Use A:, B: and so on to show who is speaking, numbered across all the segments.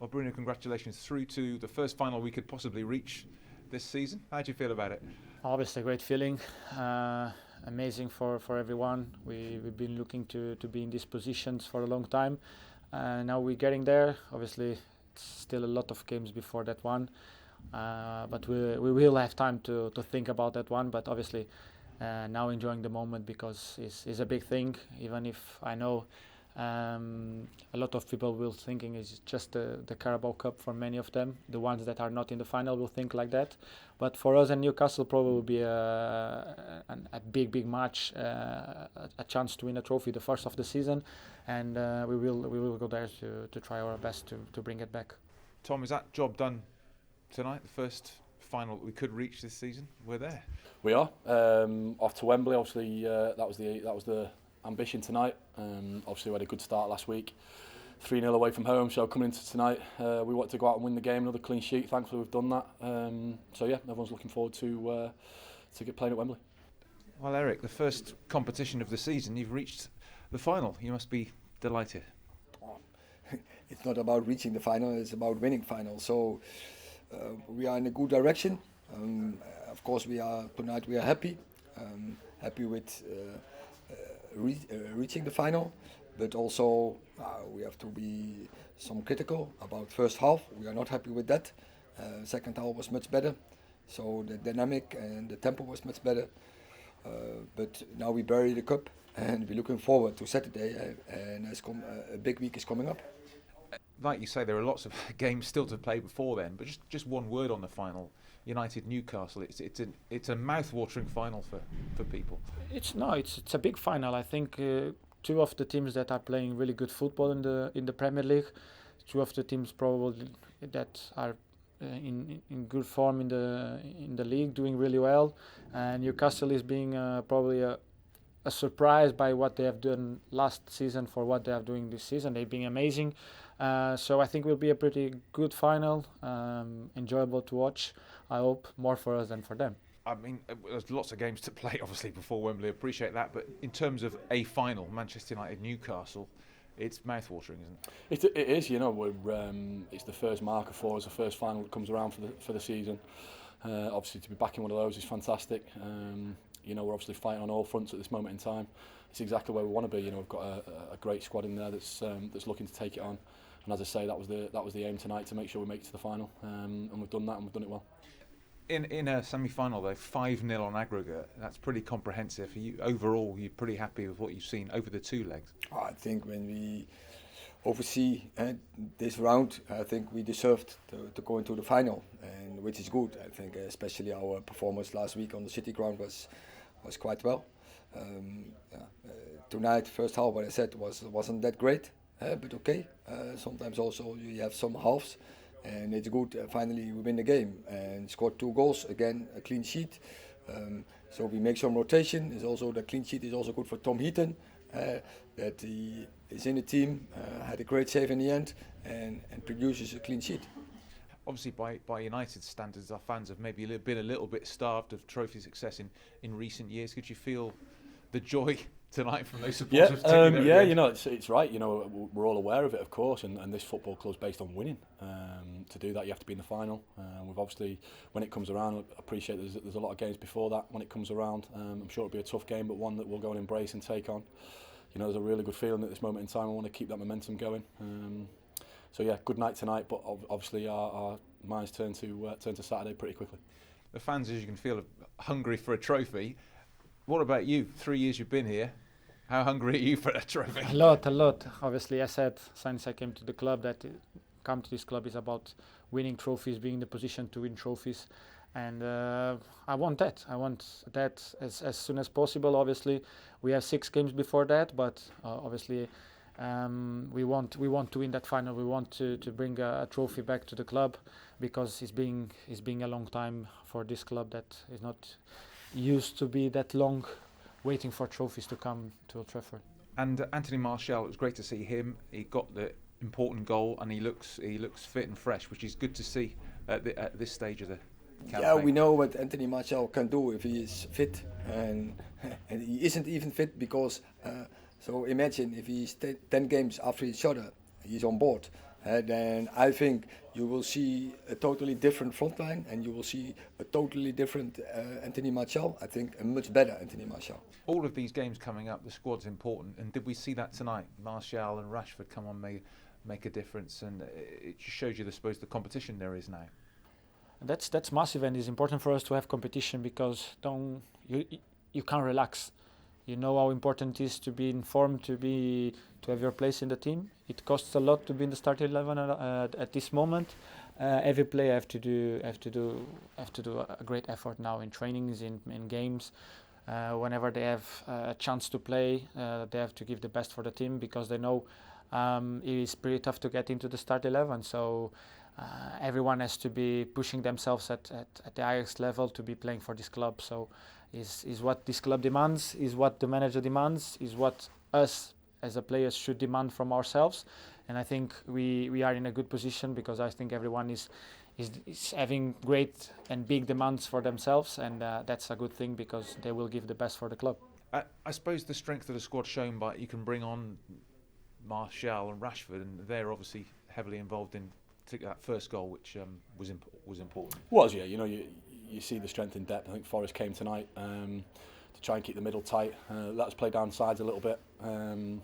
A: Well, Bruno, congratulations through to the first final we could possibly reach this season. How do you feel about it?
B: Obviously, a great feeling. Amazing for everyone. We've been looking to be in these positions for a long time. Now we're getting there. Obviously, it's still a lot of games before that one. But we will have time to think about that one. But obviously, now enjoying the moment because it's a big thing. Even if I know a lot of people will thinking it's just the Carabao Cup for many of them. The ones that are not in the final will think like that. But for us in Newcastle, probably will be a big match, a chance to win a trophy, the first of the season, and we will go there to try our best to bring it back.
A: Tom, is that job done tonight? The first final that we could reach this season? We're there.
C: We are off to Wembley. Obviously, that was the ambition tonight. Obviously we had a good start last week, 3-0 away from home, so coming into tonight we want to go out and win the game, another clean sheet. Thankfully we've done that, so yeah, everyone's looking forward to get playing at Wembley.
A: Well, Erik, the first competition of the season, you've reached the final. You must be delighted.
D: It's not about reaching the final, it's about winning final, so we are in a good direction. Of course tonight we are happy with reaching the final, but also we have to be some critical about first half. We are not happy with that. Second half was much better, so the dynamic and the tempo was much better. But now we bury the cup and we're looking forward to Saturday, and a big week is coming up.
A: Like you say, there are lots of games still to play before then, but just one word on the final. United Newcastle. It's a mouth-watering final for people.
B: It's a big final. I think two of the teams that are playing really good football in the Premier League, two of the teams probably that are in good form in the league, doing really well. And Newcastle is being probably a surprise by what they have done last season for what they are doing this season. They've been amazing. So I think it will be a pretty good final, enjoyable to watch. I hope more for us than for them.
A: I mean, there's lots of games to play, obviously, before Wembley. Appreciate that, but in terms of a final, Manchester United Newcastle, it's mouth-watering, isn't it?
C: It is. You know, it's the first marker for us, the first final that comes around for the season. Obviously, to be back in one of those is fantastic. You know, we're obviously fighting on all fronts at this moment in time. It's exactly where we want to be. You know, we've got a great squad in there that's looking to take it on. And as I say, that was the aim tonight, to make sure we make it to the final. And we've done that, and we've done it well.
A: In a semi-final, though, 5-0 on aggregate, that's pretty comprehensive. Overall, you're pretty happy with what you've seen over the two legs?
D: I think when we oversee this round, I think we deserved to go into the final, and which is good. I think especially our performance last week on the City ground was quite well. Tonight, first half, what I said wasn't that great, but okay. Sometimes also you have some halves. And it's good, finally we win the game and scored 2 goals, again a clean sheet. So we make some rotation. The clean sheet is also good for Tom Heaton, that he is in the team, had a great save in the end and produces a clean sheet.
A: Obviously by United standards, our fans have maybe been a little bit starved of trophy success in recent years. Could you feel the joy tonight from those supporters?
C: Yeah, you know, it's right. You know, we're all aware of it, of course, and this football club's based on winning. To do that, you have to be in the final. We've obviously, when it comes around, I appreciate there's a lot of games before that. When it comes around, I'm sure it'll be a tough game, but one that we'll go and embrace and take on. You know, there's a really good feeling at this moment in time. I want to keep that momentum going. So yeah, good night tonight, but obviously our minds turn to Saturday pretty quickly.
A: The fans, as you can feel, are hungry for a trophy. What about you? 3 years you've been here. How hungry are you for a trophy?
B: A lot. Obviously, I said since I came to the club that come to this club is about winning trophies, being in the position to win trophies, and I want that. I want that as soon as possible. Obviously, we have 6 games before that, but obviously we want to win that final. We want to bring a trophy back to the club, because it's been a long time for this club that is not used to be that long waiting for trophies to come to Old Trafford.
A: And Anthony Martial, it was great to see him. He got the important goal, and he looks fit and fresh, which is good to see at this stage of the campaign.
D: Yeah, we know what Anthony Martial can do if he is fit, and he isn't even fit because. So imagine if he's 10 games after each other, he's on board, then I think you will see a totally different front line, and you will see a totally different Anthony Martial. I think a much better Anthony Martial.
A: All of these games coming up, the squad's important, and did we see that tonight? Martial and Rashford come on, make a difference, and it just shows you, I suppose, the competition there is now.
B: That's massive, and it's important for us to have competition, because you can't relax. You know how important it is to be informed, to have your place in the team. It costs a lot to be in the starting 11 at this moment. Every player have to do a great effort now in trainings, in games. Whenever they have a chance to play, they have to give the best for the team, because they know it is pretty tough to get into the start 11. So everyone has to be pushing themselves at the highest level to be playing for this club. So is what this club demands, is what the manager demands, is what us as a players should demand from ourselves. And I think we are in a good position, because I think everyone is having great and big demands for themselves, and that's a good thing, because they will give the best for the club.
A: I suppose the strength of the squad shown by you can bring on Martial and Rashford, and they're obviously heavily involved in that first goal, which was important.
C: Was, yeah. You see the strength in depth. I think Forest came tonight to try and keep the middle tight. Let us play down sides a little bit, and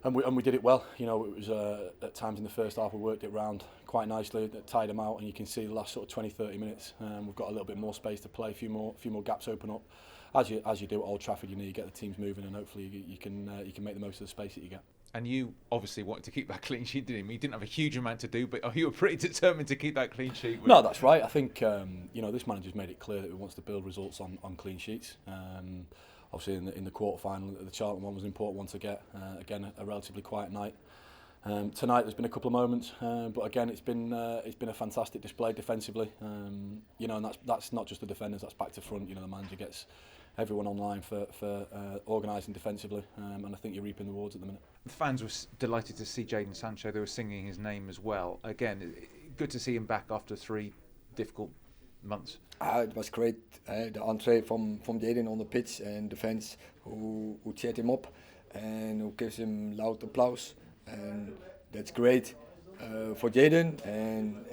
C: we did it well. It was at times in the first half we worked it round quite nicely, that tied them out, and you can see the last sort of 20-30 minutes we've got a little bit more space to play, a few more gaps open up. As you do at Old Trafford, you get the teams moving, and hopefully you can make the most of the space that you get.
A: And you obviously wanted to keep that clean sheet, didn't you? You didn't have a huge amount to do, but you were pretty determined to keep that clean sheet.
C: No, that's right. I think this manager's made it clear that he wants to build results on clean sheets. Obviously, in the quarter final, the Charlton one was an important one to get. Again, a relatively quiet night. Tonight, there's been a couple of moments, but again, it's been a fantastic display defensively. And that's not just the defenders; that's back to front. The manager gets everyone online for organising defensively, and I think you're reaping the rewards at the minute.
A: The fans were delighted to see Jadon Sancho. They were singing his name as well. Again, good to see him back after 3 difficult months.
D: It was great, the entree from Jadon on the pitch, and the fans who cheered him up and who gives him loud applause, and that's great for Jadon, and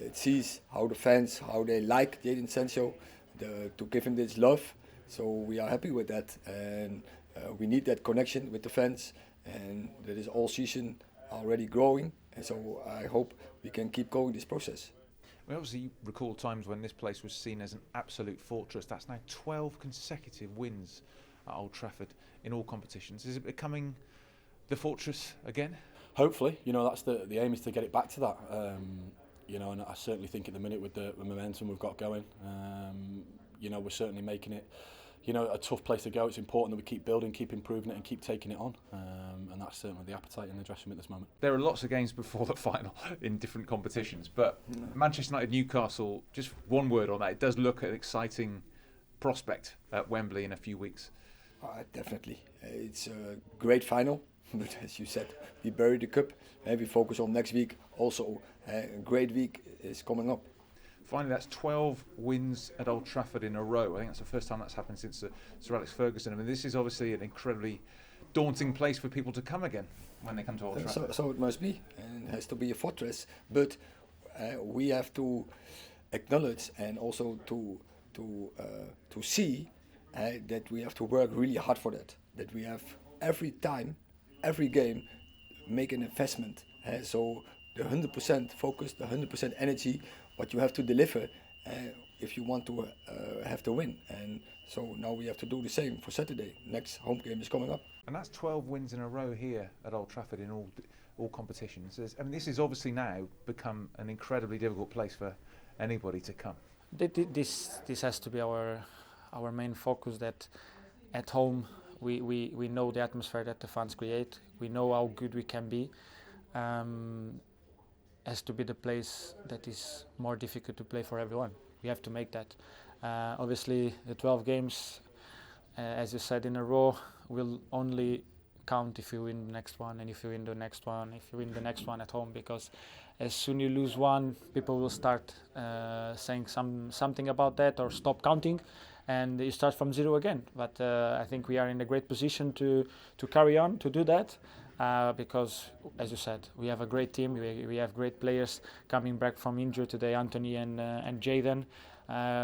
D: it sees how the fans, how they like Jadon Sancho, to give him this love. So we are happy with that, and we need that connection with the fans, and that is all season already growing, and so I hope we can keep going this process.
A: We obviously recall times when this place was seen as an absolute fortress. That's now 12 consecutive wins at Old Trafford in all competitions. Is it becoming the fortress again?
C: Hopefully, that's the aim, is to get it back to that. And I certainly think at the minute with the momentum we've got going, we're certainly making it a tough place to go. It's important that we keep building, keep improving it, and keep taking it on. And that's certainly the appetite in the dressing room at this moment.
A: There are lots of games before the final in different competitions, but Manchester United, Newcastle, just one word on that. It does look an exciting prospect at Wembley in a few weeks.
D: Definitely. It's a great final, but as you said, we buried the cup and we focus on next week. Also, a great week is coming up.
A: Finally, that's 12 wins at Old Trafford in a row. I think that's the first time that's happened since Sir Alex Ferguson. I mean, this is obviously an incredibly daunting place for people to come again when they come to Old Trafford.
D: So it must be, and it has to be a fortress. But we have to acknowledge and also to see that we have to work really hard for that. That we have every time, every game, make an investment. So the 100% focus, the 100% energy, what you have to deliver if you want to have to win. And so now we have to do the same for Saturday. Next home game is coming up.
A: And that's 12 wins in a row here at Old Trafford in all competitions. This has obviously now become an incredibly difficult place for anybody to come.
B: This has to be our main focus, that at home we know the atmosphere that the fans create. We know how good we can be. Has to be the place that is more difficult to play for everyone. We have to make that. Obviously, the 12 games, as you said, in a row, will only count if you win the next one, and if you win the next one, if you win the next one at home. Because as soon you lose one, people will start saying something about that, or stop counting, and you start from zero again. But I think we are in a great position to carry on to do that. because, as you said, we have a great team. We have great players coming back from injury today, Anthony and Jayden.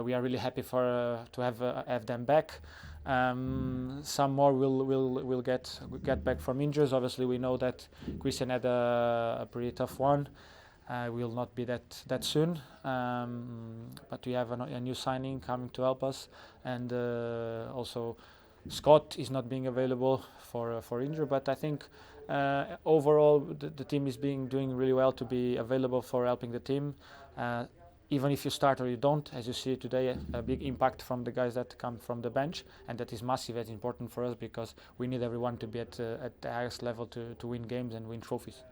B: We are really happy to have them back. Some more will get back from injuries. Obviously, we know that Christian had a pretty tough one. Will not be that soon, but we have a new signing coming to help us, and also Scott is not being available for injury. But I think overall the team is doing really well to be available for helping the team. Even if you start or you don't, as you see today, a big impact from the guys that come from the bench, and that is massive. It's important for us because we need everyone to be at the highest level to win games and win trophies.